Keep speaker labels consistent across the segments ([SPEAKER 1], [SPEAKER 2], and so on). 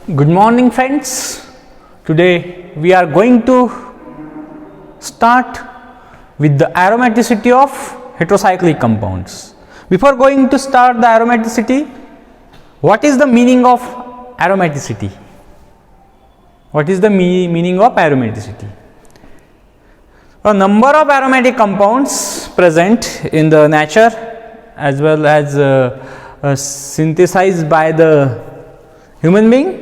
[SPEAKER 1] Good morning, friends. Today we are going to start with the aromaticity of heterocyclic compounds. Before going to start the aromaticity, what is the meaning of aromaticity? What is the meaning of aromaticity? A number of aromatic compounds present in the nature as well as synthesized by the human being.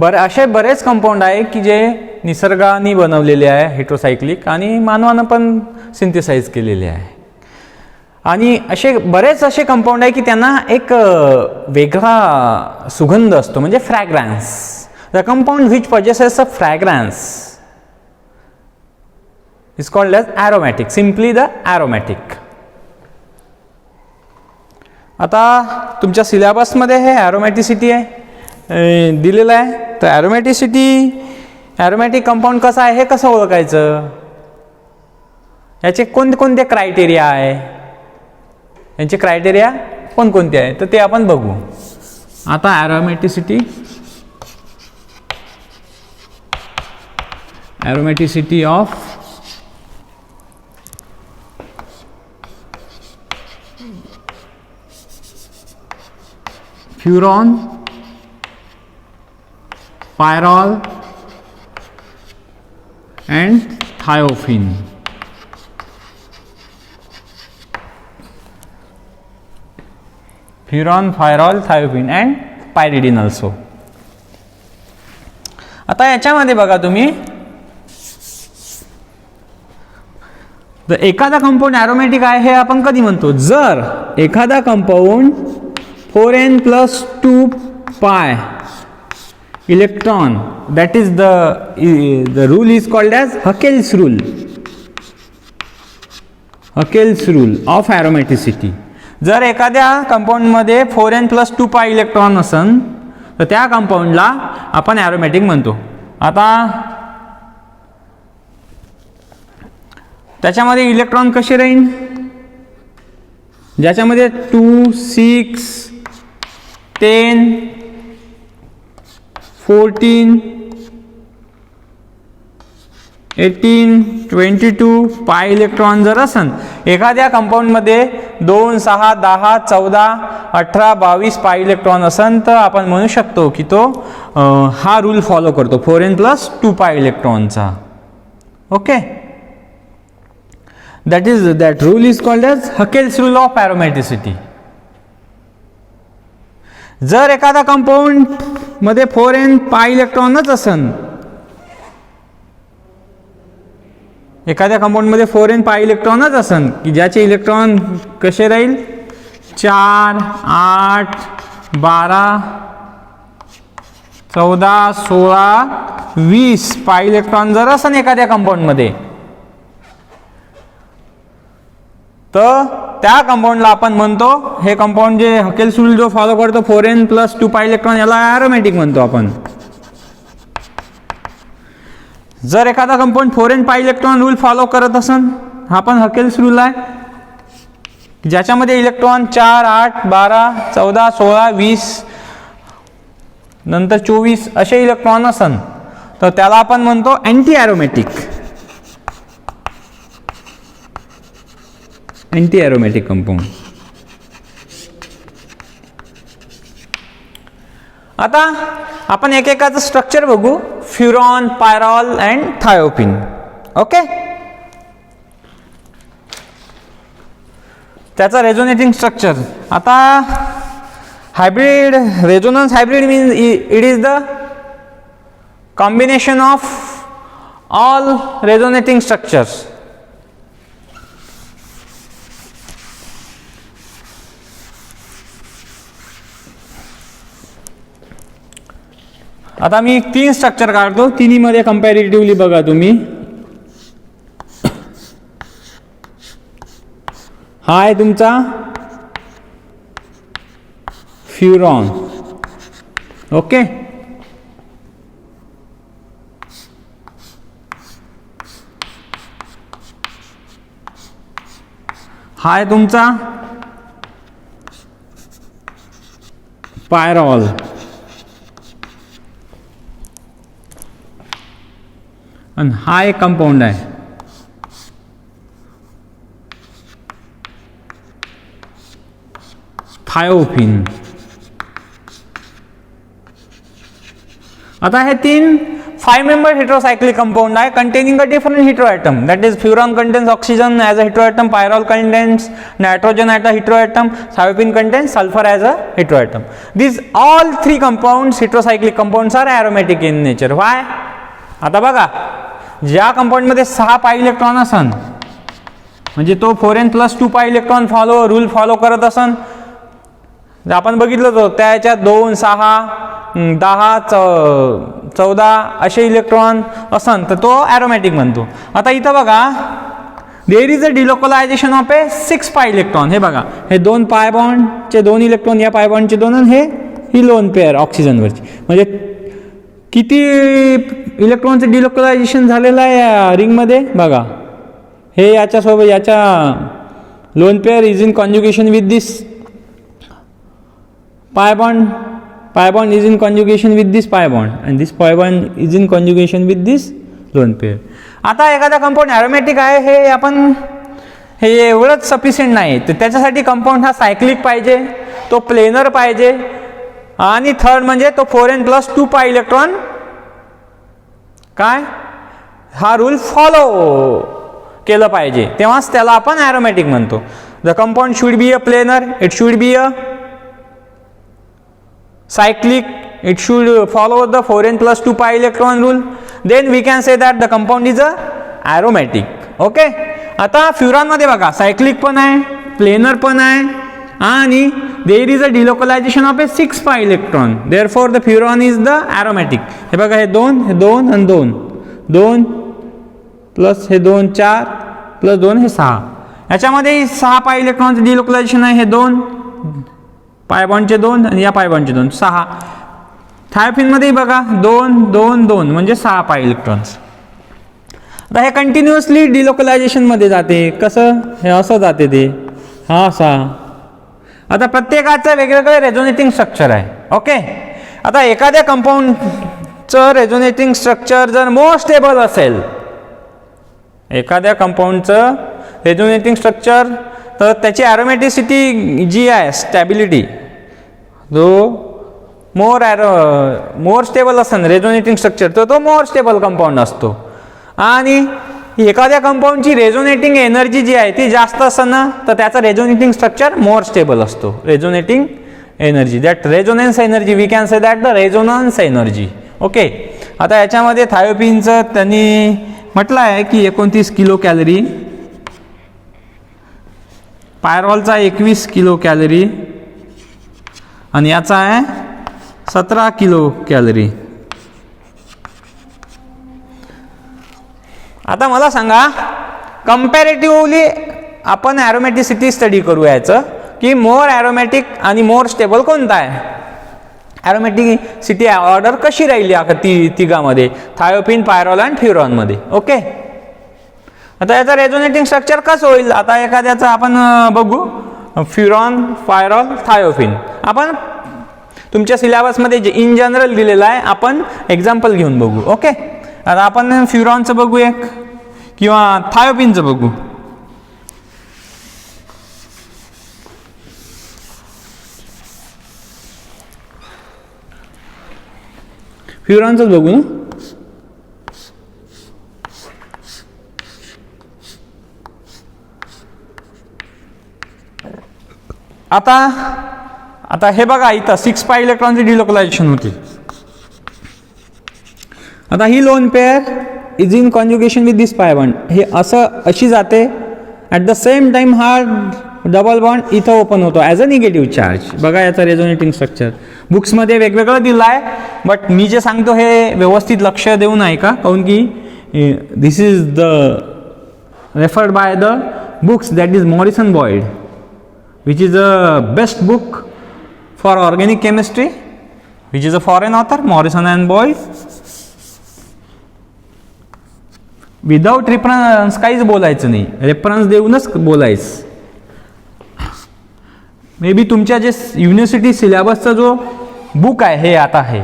[SPEAKER 1] असे बरेच compound आहे की जे निसर्गाने बनवलेले आहे हेटेरोसायक्लिक आणि मानवानं पण सिंथेसाइज केलेले आहे. आणि बरेच असे कंपाऊंड आहे की त्यांना एक वेगळा सुगंध असतो म्हणजे fragrance. The compound which possesses a fragrance is called as aromatic, simply the aromatic. आता तुमच्या सिलेबसमध्ये हे एरोमॅटिसिटी आहे दिलेलं आहे. तर एरोमॅटिक कंपाऊंड कसं आहे हे कसं ओळखायचं, याचे कोणते क्रायटेरिया आहे, यांचे क्रायटेरिया कोणते आहे तर ते आपण बघू. आता एरोमॅटिसिटी of फ्युरॉन, pyrrole and thiophene. Furan, pyrrole, thiophene and pyridine also. आता याच्यामध्ये बघा तुम्ही एखादा कंपाऊंड एरोमॅटिक आहे हे आपण कधी म्हणतो, जर एखादा compound 4n+2 pi electron, that is the rule is called as Huckel's rule. Huckel's rule of aromaticity. जर एखाद्या कंपाऊंड मध्ये 4n+2 pi इलेक्ट्रॉन असन तर त्या कंपाऊंडला आपण एरोमॅटिक म्हणतो. आता त्याच्यामध्ये इलेक्ट्रॉन कसे राहील, ज्याच्यामध्ये 2, 6, 10, 14, 18, 22 पाय इलेक्ट्रॉन जर असन एखाद्या कंपाऊंडमध्ये 2, 6, 10, 14, 18, 22 पाय इलेक्ट्रॉन असन तर आपण म्हणू शकतो की तो हा रूल फॉलो करतो 4n+2 पाय इलेक्ट्रॉनचा. Okay, that rule is called as Huckel's rule of aromaticity. जर एखादा कंपाऊंड मध्ये 4n पाय इलेक्ट्रॉनच असन, एखाद्या कंपाऊंड मध्ये 4n पाय इलेक्ट्रॉनच असन की ज्याचे इलेक्ट्रॉन कसे राहील 4, 8, 12, 14, 16, 20 पाय इलेक्ट्रॉन जर असन एखाद्या कंपाऊंड मध्ये तर त्या कंपाऊंडला आपण म्हणतो, हे कंपाऊंड जे हकेल्स रूल जो फॉलो करतो 4n+2 पाय इलेक्ट्रॉन याला एरोमॅटिक म्हणतो आपण. जर एखादा कंपाऊंड 4n पाय इलेक्ट्रॉन रूल फॉलो करत असन, हा पण हकेल्स रूल आहे ज्याच्यामध्ये इलेक्ट्रॉन 4, 8, 12, 14, 16, 20 नंतर 24 असे इलेक्ट्रॉन असन तर त्याला आपण म्हणतो anti aromatic. Anti aromatic compound. आता आपण एकेकाचं स्ट्रक्चर बघू, furan, pyrrole and thiophene. Okay, त्याचा रेझोनेटिंग स्ट्रक्चर. आता hybrid resonance hybrid means it is the combination of all resonating structures. आता मी 3 स्ट्रक्चर काढतो, तिन्हीमध्ये कंपॅरेटिव्हली बघा तुम्ही. हा आहे तुमचा फ्युरॉन. ओके, हा आहे तुमचा पायरॉल. आणि हा एक कंपाऊंड आहे, थायोफिन. आता हे 3 5 member heterocyclic compound आहे containing a different heteroatom, that is furan contains oxygen as a heteroatom, pyrrole contains nitrogen as a heteroatom, thiopene contains sulfur as a heteroatom. These all 3 compounds, heterocyclic compounds, are aromatic in nature. Why? आता बघा, ज्या compound मध्ये 6 pi electron असन, म्हणजे तो 4n + 2 पाय electron rule follow करत असन, आपण बघितलं होतं त्याच्यात 2 6 10 14 असे इलेक्ट्रॉन असन तर तो ॲरोमॅटिक म्हणतो. आता इथं बघा, there is a delocalization of a 6 pi electron. हे बघा, हे 2 पाय बॉन्डचे 2 इलेक्ट्रॉन, या पाय बॉन्डचे 2 आणि ही लोन पेअर ऑक्सिजनवरची, म्हणजे किती इलेक्ट्रॉनचं डिलोकलायझेशन झालेलं आहे या रिंगमध्ये बघा. हे याच्यासोबत याच्या loan pair is in conjugation with this pi bond is in conjugation with this pi bond, and this pi bond is in conjugation with this lone pair. आता एखादा कंपाऊंड ॲरोमॅटिक आहे हे आपण हे एवढंच सफिशियंट नाही, तर त्याच्यासाठी कंपाऊंड हा सायक्लिक पाहिजे, तो प्लेनर पाहिजे, आणि थर्ड म्हणजे तो 4n + 2 पाय इलेक्ट्रॉन काय हा रूल फॉलो केलं पाहिजे, तेव्हाच त्याला आपण ॲरोमॅटिक म्हणतो. The compound should be a planar, it should be a cyclic, it should follow the 4n + 2 pi electron rule, then we can say that the compound is a aromatic. Okay. आता फ्युरॉन मध्ये बघा, cyclic पण आहे, planar पण आहे, आणि there is a delocalization of a 6 pi electron, therefore the furan is the aromatic. हे बघा, हे 2 आणि 2 प्लस हे 2 4 प्लस 2 हे 6, याच्यामध्ये 6 पाय इलेक्ट्रॉनचं डिलोकलायझेशन आहे, हे 2 पाय बॉन्डचे 2 आणि या पाय बॉन्डचे 2 6. थायोफिनमध्ये बघा 2 2 2 म्हणजे 6 पाय इलेक्ट्रॉन्स. आता हे कंटिन्युअसली डिलोकलायझेशनमध्ये जाते, कसं हे असं जाते ते हा असा. आता प्रत्येकाचं वेगवेगळं रेझोनेटिंग स्ट्रक्चर आहे. ओके. आता एखाद्या कंपाऊंडचं रेझोनेटिंग स्ट्रक्चर जर मोर स्टेबल असेल, एखाद्या कंपाऊंडचं रेझोनेटिंग स्ट्रक्चर, तर त्याची ॲरोमॅटिसिटी जी आहे, स्टॅबिलिटी, जो मोर स्टेबल असेल रेझोनेटिंग स्ट्रक्चर, तर तो मोर स्टेबल कंपाऊंड असतो. आणि एखाद्या कंपाऊंडची रेझोनेटिंग एनर्जी जी आहे ती जास्त असेल ना, तर त्याचं रेझोनेटिंग स्ट्रक्चर मोर स्टेबल असतो. Resonating energy, that resonance energy, we can say that the resonance energy. Okay. आता याच्यामध्ये थायोपिनचं त्यांनी म्हटलं आहे की 29 किलो कॅलरी, पायरॉलचा 21 किलो कॅलरी, आणि याचा आहे 17 किलो कॅलरी. आता मला सांगा, कंपॅरेटिव्हली आपण ॲरोमॅटिसिटी स्टडी करू याचं, की मोर ॲरोमॅटिक आणि मोर स्टेबल कोणता आहे, ॲरोमॅटिसिटी ऑर्डर कशी राहिली तिघामध्ये, थायोपिन, पायरॉल आणि फ्युरॉनमध्ये. ओके. आता याचं रेझोनेटिंग स्ट्रक्चर कसं होईल, आता एखाद्याचं आपण बघू, फ्युरॉन, पायरॉल, थायोफिन. आपण तुमच्या सिलेबसमध्ये जे इन जनरल दिलेलं आहे, आपण एक्झाम्पल घेऊन बघू. ओके. आता आपण फ्युरॉनचं बघू एक, किंवा थायोपिनचं बघू. फ्युरॉनचंच बघू ना. आता हे बघा, इथं 6 पाय इलेक्ट्रॉनची डिलोकलायझेशन होते. आता ही lone pair is in conjugation with this pi bond, हे अशी जाते. ॲट द सेम टाइम हा डबल बॉन्ड इथं ओपन होतो ॲज अ निगेटिव्ह चार्ज. बघा याचं रेझोनेटिंग स्ट्रक्चर बुक्समध्ये वेगवेगळं दिलं आहे, बट मी जे सांगतो हे व्यवस्थित लक्ष देऊन आहे का, काऊन की this is the referred by the books, that is Morrison Boyd, which is a best book for organic chemistry, which is a foreign author, Morrison and Boyd. Without reference काहीच बोलायचं नाही, रेफरन्स देऊनच बोलायचं. मे बी तुमच्या जे university सिलेबसचा जो book आहे हे आता आहे,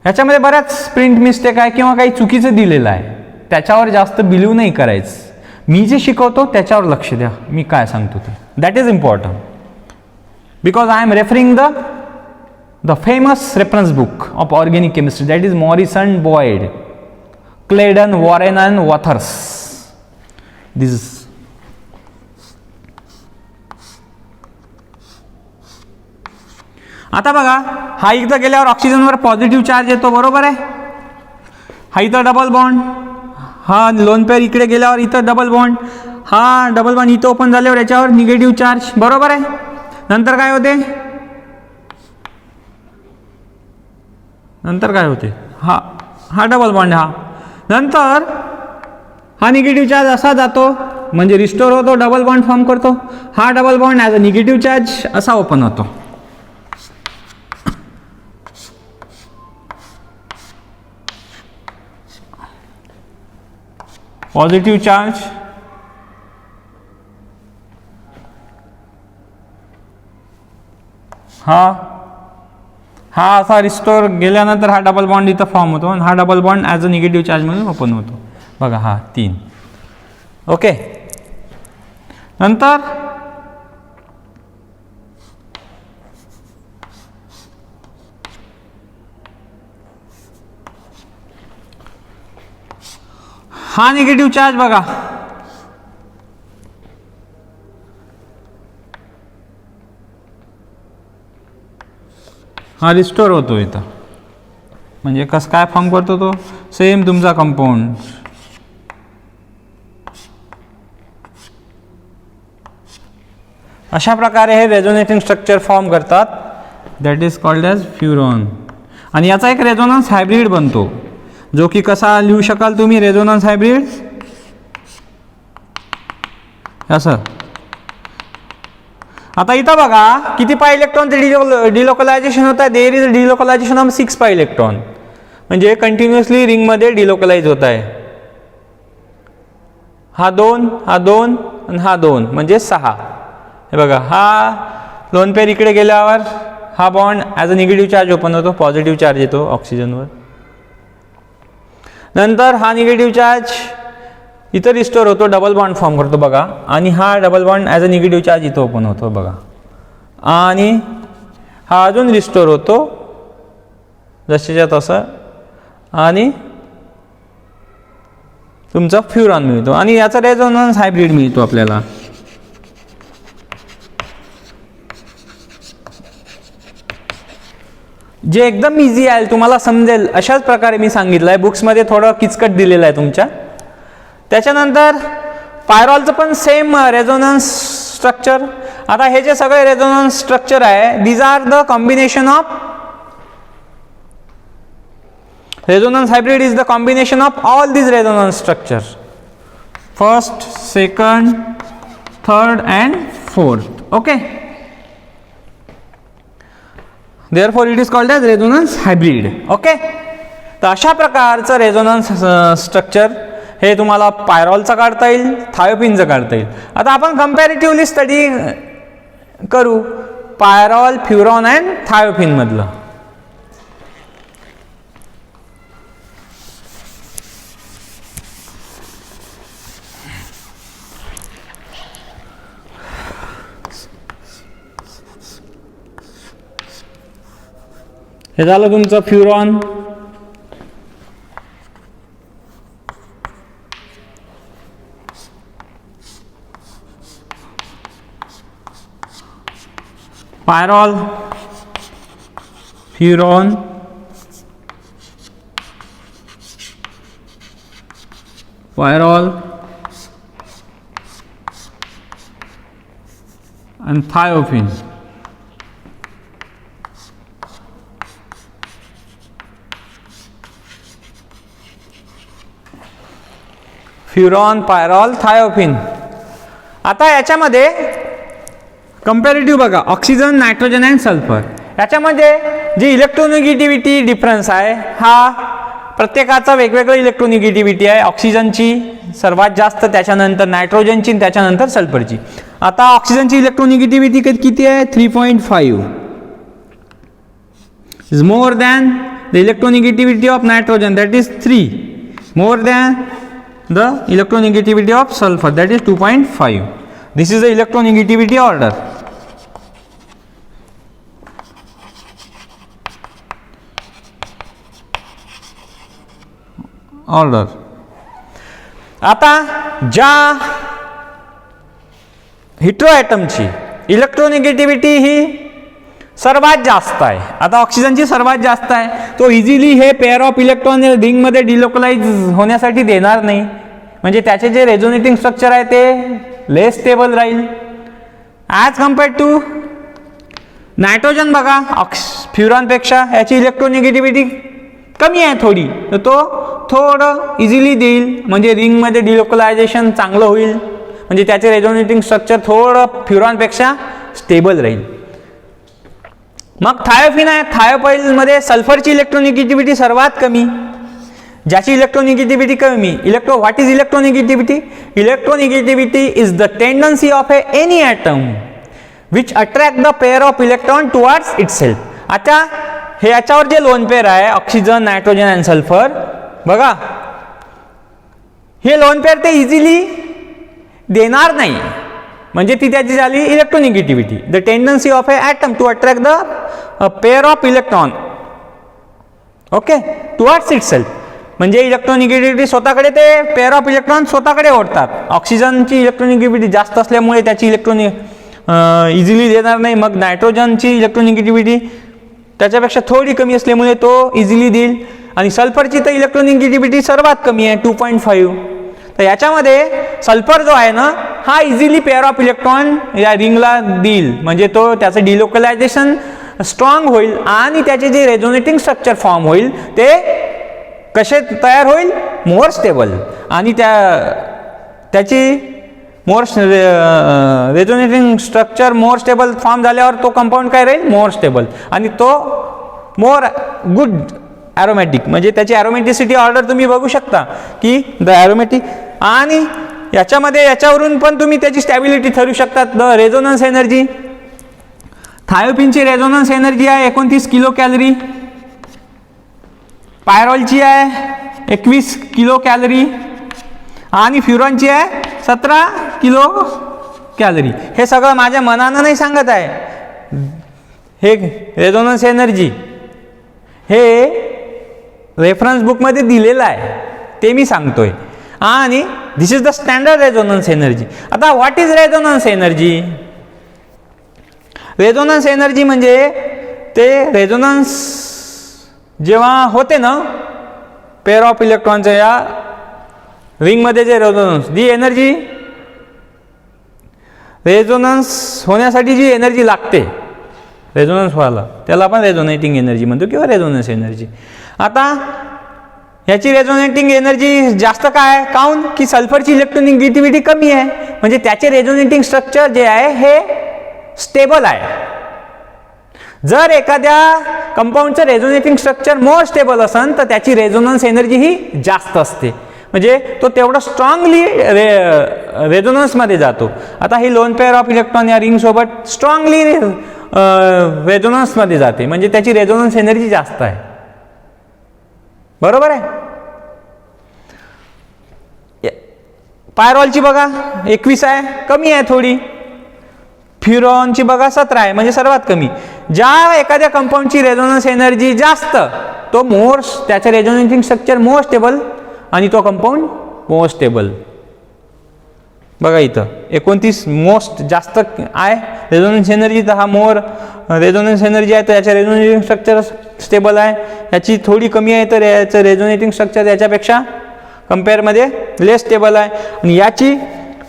[SPEAKER 1] ह्याच्यामध्ये बऱ्याच प्रिंट मिस्टेक आहे किंवा काही चुकीचं दिलेलं आहे, त्याच्यावर जास्त बिलीव्ह नाही करायचं. मी जे शिकवतो त्याच्यावर लक्ष द्या, मी काय सांगतो ते. That is important because I am referring the famous reference book of organic chemistry, that is Morrison, Boyd, Clayden, Warren and Wothers. This आता बघा, हा इथं गेल्यावर ऑक्सिजनवर पॉझिटिव्ह चार्ज येतो, बरोबर आहे. हा इथं डबल बॉन्ड, हा लोन पेअर इकडे गेल्यावर इथं डबल बॉन्ड, हा डबल बॉन्ड इथं ओपन झाल्यावर याच्यावर निगेटिव्ह चार्ज, बरोबर आहे. नंतर काय होते, हा डबल बॉन्ड, हा नंतर हा निगेटिव्ह चार्ज असा जातो, म्हणजे रिस्टोर होतो, डबल बॉन्ड फॉर्म करतो. हा double bond as a negative charge असा ओपन होतो. पॉझिटिव्ह चार्ज, हा असा रिस्टोर गेल्यानंतर हा डबल बॉन्ड इथं फॉर्म होतो आणि हा double bond as a negative charge म्हणून ओपन होतो. बघा हा 3. ओके. नंतर हा निगेटिव्ह चार्ज बघा, हा रिस्टोर होतो इथं, म्हणजे कसं काय फॉर्म करतो तो, सेम तुमचा कंपाऊंड. अशा प्रकारे हे रेझोनेटिंग स्ट्रक्चर फॉर्म करतात, दॅट इज कॉल्ड ॲज फ्युरॉन. आणि याचा एक रेझोनन्स हायब्रिड बनतो, जो की कसा लिहू शकाल तुम्ही रेझोनन्स हायब्रिड, असं. आता इथं बघा किती पाय इलेक्ट्रॉनचे डिलोकलायझेशन होत आहे, there is a delocalization of 6 pi electron, म्हणजे कंटिन्युअसली रिंगमध्ये डिलोकलाइज होत आहे. हा 2, हा 2 आणि हा 2 म्हणजे 6. हे बघा, हा लोन पेअर इकडे गेल्यावर हा bond as a negative charge open होतो, पॉझिटिव्ह चार्ज येतो ऑक्सिजनवर. नंतर हा निगेटिव्ह चार्ज इथं रिस्टोर होतो, डबल बॉन्ड फॉर्म करतो बघा, आणि हा double bond as a negative charge इथं ओपन होतो बघा, आणि हा अजून रिस्टोर होतो जसेच्या तसं, आणि तुमचा फ्युरॉन मिळतो, आणि याचा रेझोनन्स हायब्रिड मिळतो आपल्याला. जे एकदम इझी आहे, तुम्हाला समजेल अशाच प्रकारे मी सांगितलं आहे, बुक्समध्ये थोडं किचकट दिलेलं आहे तुमच्या. त्याच्यानंतर पायरॉलचं पण सेम रेझोनन्स स्ट्रक्चर. आता हे जे सगळे रेझोनन्स स्ट्रक्चर आहे, these are the combination of resonance hybrid is the combination of all these resonance structure, first, second, third and fourth. Okay, therefore it is called as resonance hybrid. Okay, तर अशा प्रकारचं resonance structure हे तुम्हाला पायरॉलचं काढता येईल, थायोपिनचं काढता येईल. आता आपण कंपॅरेटिव्हली स्टडी करू पायरॉल, फ्युरॉन अँड थायोपिन मधलं. हे झालं तुमचं furan. Pyrrole, furan, pyrrole and thiopin. Furan, pyrrole, thiophene. आता याच्यामध्ये कंपॅरेटिव्ह बघा, ऑक्सिजन, नायट्रोजन अँड सल्फर. याच्यामध्ये जी इलेक्ट्रोनिगेटिव्हिटी डिफरन्स आहे, हा प्रत्येकाचा वेगवेगळं इलेक्ट्रोनिगेटिव्हिटी आहे. ऑक्सिजनची सर्वात जास्त, त्याच्यानंतर नायट्रोजनची, त्याच्यानंतर सल्फरची. आता ऑक्सिजनची इलेक्ट्रोनिगेटिव्हिटी किती आहे? 3.5 is more than the electronegativity of nitrogen, that is 3, more than the electronegativity of sulfur, that is 2.5. This is the electronegativity order. आता ज्या हेटेरो ॲटमची इलेक्ट्रोनेगेटिव्हिटी ही सर्वात जास्त आहे, आता ऑक्सिजनची सर्वात जास्त आहे, तो इझिली हे पेअर ऑफ इलेक्ट्रॉन रिंगमध्ये डिलोकलाइज होण्यासाठी देणार नाही, म्हणजे त्याचे जे रेझोनेटिंग स्ट्रक्चर आहे ते लेस स्टेबल राहील ॲज कम्पेअर्ड टू नायट्रोजन. बघा फ्युरॉनपेक्षा याची इलेक्ट्रोनेगेटिव्हिटी कमी आहे थोडी, तर तो थोडं इझिली देईल, म्हणजे रिंगमध्ये डिलोकलायझेशन चांगलं होईल, म्हणजे त्याचे रेझोनेटिंग स्ट्रक्चर थोडं फ्युरॉनपेक्षा स्टेबल राहील. मग थायोफिन आहे, थायोपाईलमध्ये सल्फरची इलेक्ट्रोनेगेटिव्हिटी सर्वात कमी, ज्याची इलेक्ट्रोनेगेटिव्हिटी कमी. What is electronegativity? Electronegativity is the tendency of any atom which attract the pair of electron towards itself. आता हे याच्यावर जे लोन पेअर आहे ऑक्सिजन, नायट्रोजन अँड सल्फर, बघा हे लोन पेअर ते इझिली देणार नाही, म्हणजे ती त्याची झाली electronegativity. The tendency of a atom to attract the pair of electron okay towards itself, म्हणजे इलेक्ट्रोनेगेटिव्हिटी स्वतःकडे ते पेअर ऑफ इलेक्ट्रॉन स्वतःकडे ओढतात. ऑक्सिजनची इलेक्ट्रोनेगेटिव्हिटी जास्त असल्यामुळे त्याची इझिली देणार नाही. मग नायट्रोजनची इलेक्ट्रोनेगेटिव्हिटी त्याच्यापेक्षा थोडी कमी असल्यामुळे तो इझिली देईल, आणि सल्फरची तर इलेक्ट्रोनेगेटिव्हिटी सर्वात कमी आहे 2.5. तर याच्यामध्ये सल्फर जो आहे ना हा इझिली पेअर ऑफ इलेक्ट्रॉन या रिंगला देईल, म्हणजे तो त्याचं डिलोकलायझेशन स्ट्रॉंग होईल आणि त्याचे जे रेझोनेटिंग स्ट्रक्चर फॉर्म होईल ते कसे तयार होईल, मोर स्टेबल, आणि त्याची more resonating structure more stable form झाल्यावर तो कंपाऊंड काय राहील, मोर स्टेबल, आणि तो मोर गुड ॲरोमॅटिक, म्हणजे त्याची ॲरोमॅटिसिटी ऑर्डर तुम्ही बघू शकता की द ॲरोमॅटिक. आणि याच्यावरून पण तुम्ही त्याची स्टॅबिलिटी ठरवू शकतात. द रेझोनन्स एनर्जी, थायोपिनची रेझोनन्स एनर्जी आहे 29 किलो कॅलरी, पायरॉलची आहे 21 किलो कॅलरी, आणि फ्युरॉनची आहे 17 किलो कॅलरी. हे सगळं माझ्या मनानं नाही सांगत आहे, हे रेझोनन्स एनर्जी हे रेफरन्स बुकमध्ये दिलेलं आहे ते मी सांगतोय, आणि this is the standard resonance energy. आता what is resonance energy? Resonance energy म्हणजे ते रेझोनन्स जेव्हा होते ना पेअर ऑफ इलेक्ट्रॉनच्या या रिंगमध्ये जे रेझोनन्स, दी एनर्जी रेझोनन्स होण्यासाठी जी एनर्जी लागते रेझोनन्स व्हायला त्याला आपण रेझोनेटिंग एनर्जी म्हणतो किंवा रेझोनन्स एनर्जी. आता याची रेझोनेटिंग एनर्जी जास्त काय, काऊन की सल्फरची इलेक्ट्रोनेगेटिव्हिटी कमी आहे, म्हणजे त्याचे रेझोनेटिंग स्ट्रक्चर जे आहे हे स्टेबल आहे. जर एखाद्या कंपाऊंडचं रेझोनेटिंग स्ट्रक्चर मोर स्टेबल असेल तर त्याची रेझोनन्स एनर्जी ही जास्त असते, म्हणजे तो तेवढा स्ट्रॉंगली रेझोनन्समध्ये जातो. आता ही लोन पेअर ऑफ इलेक्ट्रॉन या रिंगसोबत स्ट्रॉंगली रेझोनन्समध्ये जाते, म्हणजे त्याची रेझोनन्स एनर्जी जास्त आहे. बरोबर आहे. पायरॉलची बघा 21 आहे, कमी आहे थोडी. फ्युरॉनची बघा 17 आहे, म्हणजे सर्वात कमी. ज्या एखाद्या कंपाऊंडची रेझोनन्स एनर्जी जास्त तो मोर, त्याचं रेझोनेटिंग स्ट्रक्चर मोर स्टेबल आणि तो कंपाऊंड मोर स्टेबल. बघा इथं 29 मोस्ट जास्त आहे रेझोनन्स एनर्जी, तर हा मोर रेझोनन्स एनर्जी आहे, तर याचं रेझोनेटिंग स्ट्रक्चर स्टेबल आहे. याची थोडी कमी आहे तर याचं रेझोनेटिंग स्ट्रक्चर याच्यापेक्षा कम्पेअरमध्ये लेस स्टेबल आहे. आणि याची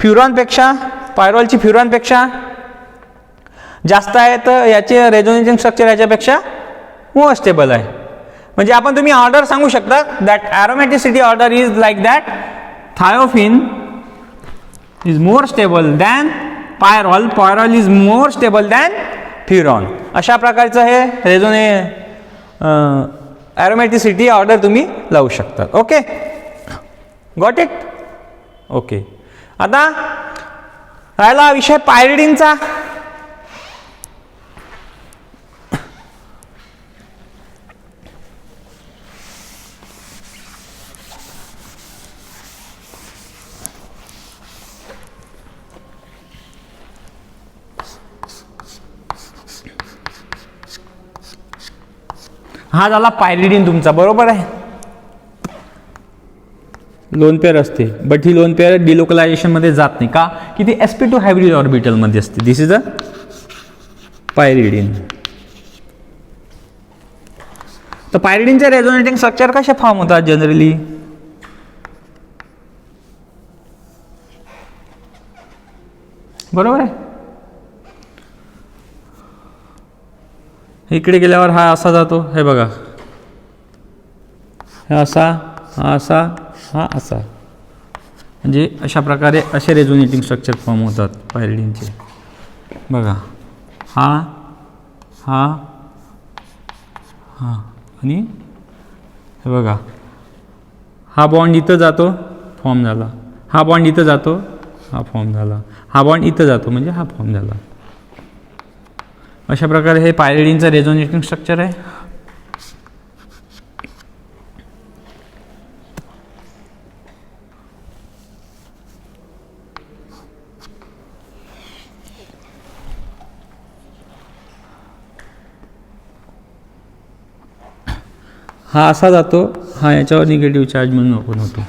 [SPEAKER 1] फ्युरॉनपेक्षा, पायरॉलची फ्युरॉनपेक्षा जास्त आहे, तर याचे रेझोनेटिंग स्ट्रक्चर याच्यापेक्षा मोर स्टेबल आहे. म्हणजे आपण तुम्ही ऑर्डर सांगू शकता that aromaticity order is like that thiophene is more stable than pyrrole, pyrrole is more stable than furan. अशा प्रकारचं हे ॲरोमॅटिसिटी ऑर्डर तुम्ही लावू शकता. Okay, got it. ओके, आता राहिला विषय पायरिडिनचा. हा झाला पायरिडिन तुमचा, बरोबर आहे. लोन पेअर असते, बट ही लोन पेअर डिलोकलायझेशन मध्ये जात नाही. का की ती sp2 हायब्रिड ऑर्बिटल मध्ये असते. दिस इज अ पायरिडिन. तर पायरिडिनचे रेझोनेटिंग स्ट्रक्चर कसे फॉर्म होतात जनरली? बरोबर आहे. इकडे गेल्यावर हा असा जातो, हे बघा, हा असा, हा असा, हा असा, म्हणजे अशा प्रकारे असे रेझोनेटिंग स्ट्रक्चर फॉर्म होतात पायरिडिनचे. बघा, हा हा हा आणि हे बघा, हा बॉन्ड इथं जातो, फॉर्म झाला. हा बॉन्ड इथं जातो, हा फॉर्म झाला. हा बॉन्ड इथं जातो म्हणजे हा फॉर्म झाला. अशा प्रकारे हे पायरिडिनचं रेझोनेटिंग स्ट्रक्चर आहे. हा असा जातो, हा याच्यावर निगेटिव्ह चार्ज म्हणून ओपन होतो.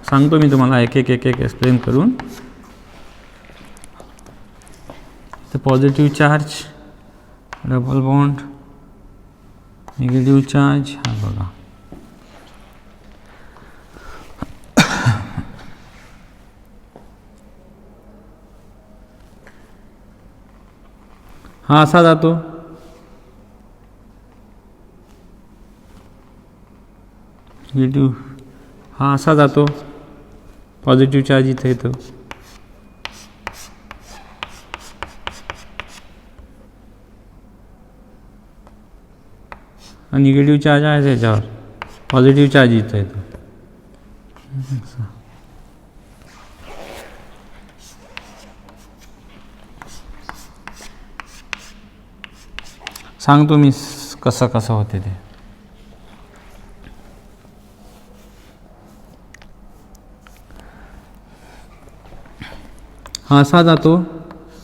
[SPEAKER 1] सांगतो मी तुम्हाला एक एक एक एक एक्सप्लेन करून. तर positive charge, double bond, negative charge, हा बघा, हा असा जातो, निगेटिव्ह, हा असा जातो, पॉझिटिव्ह चार्ज इथे येतो. निगेटिव्ह चार्ज आहे त्याच्यावर, पॉझिटिव्ह चार्ज इथं येतो. सांगतो मी कसं कसं होते ते. हा असा जातो,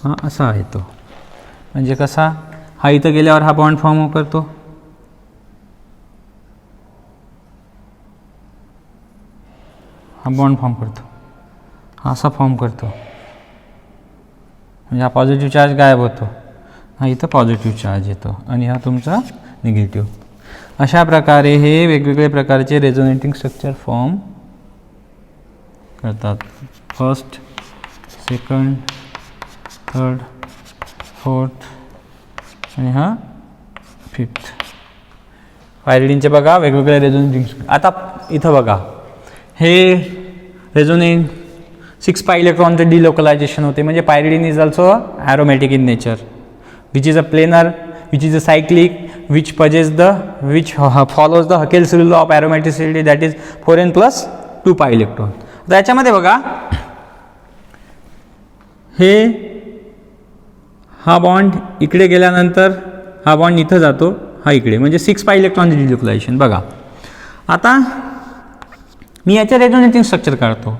[SPEAKER 1] हा असा येतो, म्हणजे कसा, हा इथं गेल्यावर हा बॉन्ड फॉर्म करतो, हा बॉन्ड फॉर्म करतो, हा असा फॉर्म करतो, म्हणजे हा पॉझिटिव्ह चार्ज गायब होतो, हा इथं पॉझिटिव्ह चार्ज येतो आणि हा तुमचा निगेटिव्ह. अशा प्रकारे हे वेगवेगळे प्रकारचे रेझोनेटिंग स्ट्रक्चर फॉर्म करतात. फर्स्ट, सेकंड, थर्ड, फोर्थ आणि हा फिफ्थ. पायरिडिनचे बघा वेगवेगळे रेझोनेटिंग. आता इथं बघा, हे रेझोनेट 6 pi इलेक्ट्रॉनचे डिलोकलायझेशन होते, म्हणजे pyridine is also aromatic in nature, which is a planar, which is a cyclic, which follows the Huckel's rule of aromaticity, that is 4n plus 2 pi electron. तर याच्यामध्ये बघा, हे हा बॉन्ड इकडे गेल्यानंतर हा बॉन्ड इथं जातो, हा इकडे, म्हणजे 6 pi इलेक्ट्रॉन डिलोकलायझेशन. बघा आता मी याचे रेझोनेटिंग स्ट्रक्चर काढतो.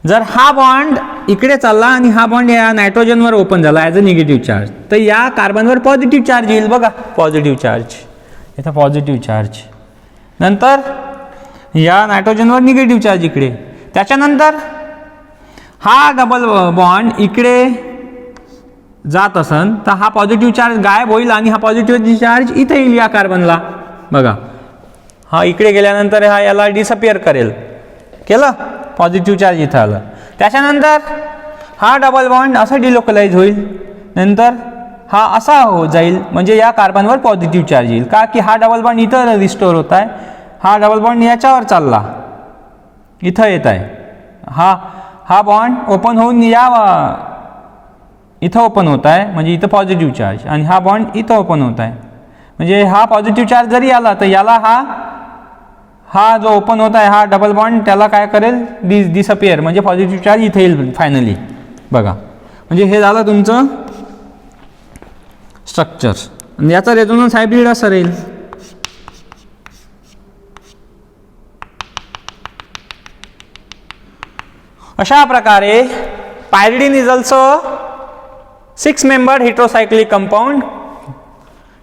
[SPEAKER 1] जर हा बॉन्ड इकडे चालला आणि हा बॉन्ड या नायट्रोजनवर ओपन झाला ॲज अ निगेटिव्ह चार्ज, तर या कार्बनवर पॉझिटिव्ह चार्ज येईल. बघा पॉझिटिव्ह चार्ज, इथं पॉझिटिव्ह चार्ज, नंतर या नायट्रोजनवर निगेटिव्ह चार्ज इकडे. त्याच्यानंतर हा डबल बॉन्ड इकडे जात असन तर हा पॉझिटिव्ह चार्ज गायब होईल आणि हा पॉझिटिव्ह चार्ज इथे येईल या कार्बनला. बघा हा इकडे गेल्यानंतर हा याला डिसअपिअर करेल, केलं, पॉझिटिव्ह चार्ज इथं आलं. त्याच्यानंतर हा डबल बॉन्ड असा डिलोकलाइज होईल, नंतर हा असा हो जाईल, म्हणजे या कार्बनवर पॉझिटिव्ह चार्ज येईल. का की हा डबल बॉन्ड इथं रिस्टोर होत आहे, हा डबल बॉन्ड याच्यावर चालला, इथं येत आहे, हा बॉन्ड ओपन होऊन या इथं ओपन होत आहे, म्हणजे इथं पॉझिटिव्ह चार्ज, आणि हा बॉन्ड इथं ओपन होत आहे, म्हणजे हा पॉझिटिव्ह चार्ज जरी आला तर याला हा जो ओपन होत आहे हा डबल बॉन्ड त्याला काय करेल, डिसअपिअर, म्हणजे पॉझिटिव्ह चार्ज इथे येईल फायनली. बघा म्हणजे हे झालं तुमचं स्ट्रक्चर, आणि याचा रेझोनन्स हायब्रिड असा राहील. अशा प्रकारे पायरिडिन is also 6 membered heterocyclic compound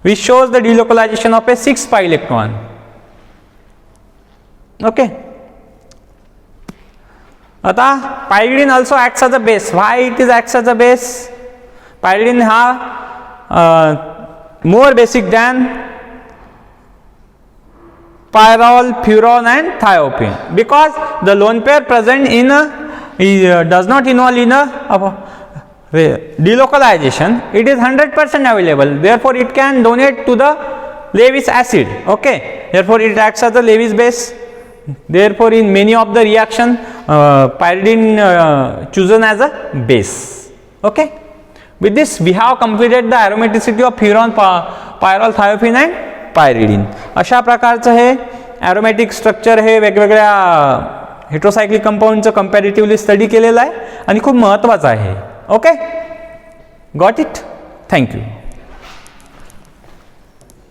[SPEAKER 1] which shows the delocalization of a 6 pi electron. Okay. आता pyridine also acts as a base. Why it is acts as a base? Pyridine more basic than pyrrole, furan and thiophene, because the lone pair present in does not involve in delocalization. It is 100% available, therefore it can donate to the Lewis acid. Okay, therefore it acts as a Lewis base. Therefore in many of the reaction pyridine chosen as a base. Okay, with this we have completed the aromaticity of furan, pyrrole, thiophene and pyridine. अशा प्रकारचं हे aromatic structure हे वेगवेगळ्या heterocyclic कंपाऊंडचं comparatively study केलेलं आहे आणि खूप महत्त्वाचं आहे. Okay, got it. थँक्यू.